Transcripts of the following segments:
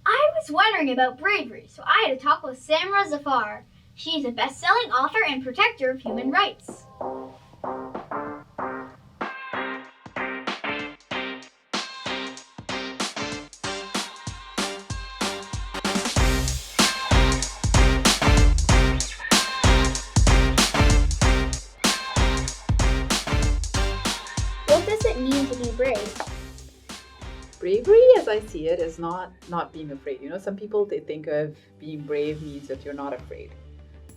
I was wondering about bravery, so I had a talk with Samra Zafar. She's a best-selling author and protector of human rights. What does it mean to be brave? Bravery, as I see it, is not being afraid. Some people, they think of being brave means that you're not afraid,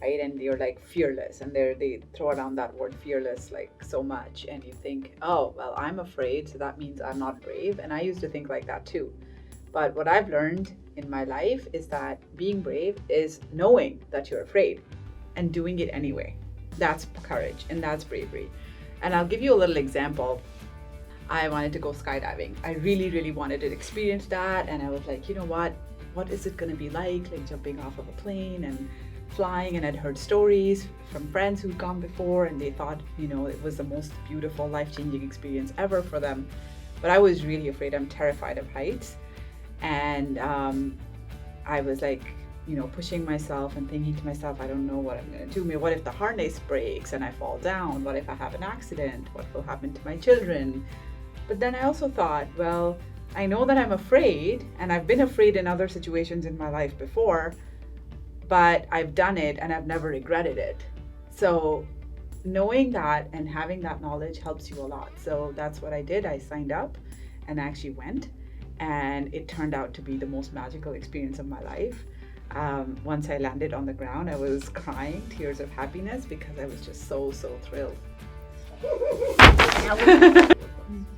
right? And you're like fearless, and they throw around that word fearless like so much, and you think, oh, well, I'm afraid, so that means I'm not brave. And I used to think like that too. But what I've learned in my life is that being brave is knowing that you're afraid and doing it anyway. That's courage and that's bravery. And I'll give you a little example. I wanted to go skydiving. I really, really wanted to experience that. And I was like, you know what is it going to be like jumping off of a plane and flying? And I'd heard stories from friends who'd gone before, and they thought, it was the most beautiful, life-changing experience ever for them. But I was really afraid. I'm terrified of heights. And I was like, pushing myself and thinking to myself, I don't know what I'm going to do. What if the harness breaks and I fall down? What if I have an accident? What will happen to my children? But then I also thought, well, I know that I'm afraid, and I've been afraid in other situations in my life before, but I've done it and I've never regretted it. So knowing that and having that knowledge helps you a lot. So that's what I did. I signed up and actually went, and it turned out to be the most magical experience of my life. Once I landed on the ground, I was crying tears of happiness because I was just so thrilled.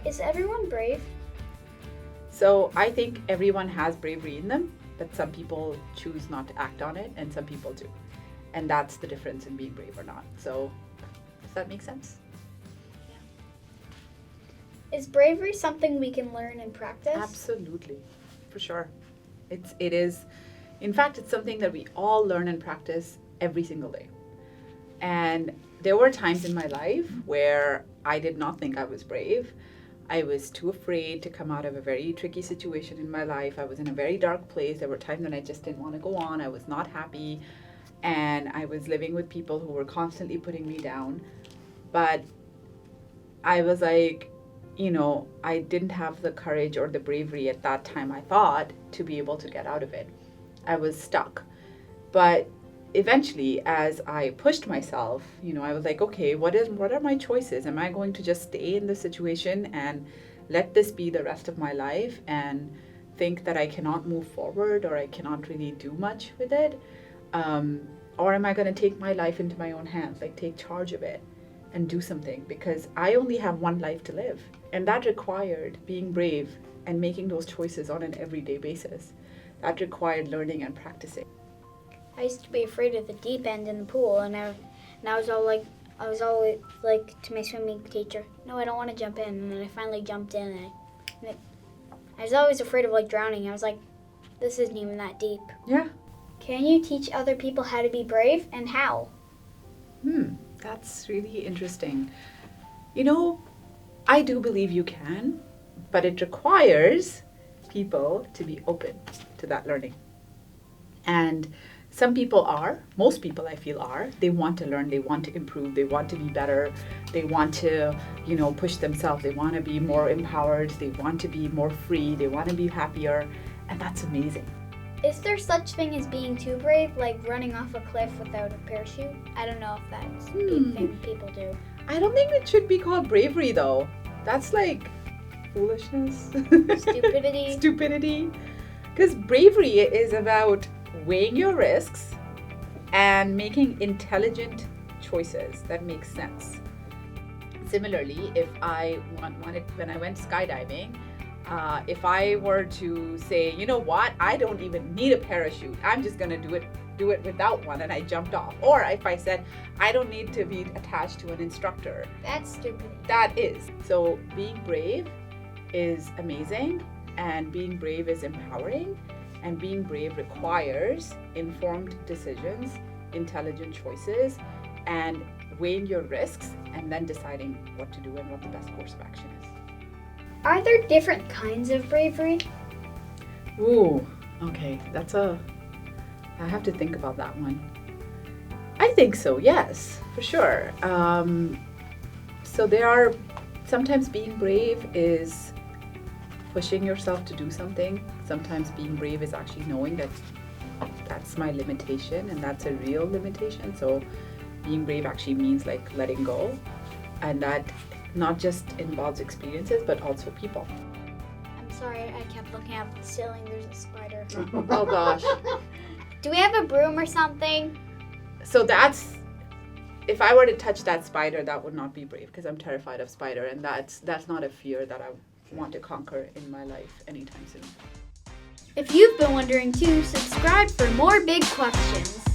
Is everyone brave? So I think everyone has bravery in them, but some people choose not to act on it and some people do. And that's the difference in being brave or not. So does that make sense? Is bravery something we can learn and practice? Absolutely, for sure. It is. In fact, it's something that we all learn and practice every single day. And there were times in my life where I did not think I was brave. I was too afraid to come out of a very tricky situation in my life. I was in a very dark place. There were times when I just didn't want to go on. I was not happy. And I was living with people who were constantly putting me down. But I was like, I didn't have the courage or the bravery at that time, I thought, to be able to get out of it. I was stuck. But eventually, as I pushed myself, I was like, okay, what are my choices? Am I going to just stay in this situation and let this be the rest of my life and think that I cannot move forward or I cannot really do much with it? Or am I going to take my life into my own hands, like take charge of it and do something? Because I only have one life to live. And that required being brave and making those choices on an everyday basis. That required learning and practicing. I used to be afraid of the deep end in the pool, and I was always like to my swimming teacher, no, I don't want to jump in. And then I finally jumped in, and I was always afraid of drowning. I was like, this isn't even that deep. Yeah. Can you teach other people how to be brave, and how? That's really interesting. I do believe you can, but it requires people to be open to that learning. And some people are, most people I feel are, they want to learn, they want to improve, they want to be better, they want to, push themselves, they want to be more empowered, they want to be more free, they want to be happier, and that's amazing. Is there such thing as being too brave, like running off a cliff without a parachute? I don't know if that's a big thing people do. I don't think it should be called bravery though. That's like foolishness. Stupidity. Stupidity. Because bravery is about weighing your risks and making intelligent choices that make sense. Similarly, if I wanted, when I went skydiving, if I were to say, you know what, I don't even need a parachute, I'm just gonna do it without one, and I jumped off. Or if I said, I don't need to be attached to an instructor. That's stupid. That is. So being brave is amazing, and being brave is empowering, and being brave requires informed decisions, intelligent choices, and weighing your risks, and then deciding what to do and what the best course of action is. Are there different kinds of bravery? Ooh, Okay, I have to think about that one. I think so, yes, for sure. So there are, sometimes being brave is pushing yourself to do something. Sometimes being brave is actually knowing that that's my limitation and that's a real limitation. So being brave actually means like letting go. And that not just involves experiences, but also people. I'm sorry, I kept looking up the ceiling. There's a spider. Oh gosh. Do we have a broom or something? So that's, if I were to touch that spider, that would not be brave because I'm terrified of spider, and that's not a fear that I want to conquer in my life anytime soon. If you've been wondering too, subscribe for more big questions.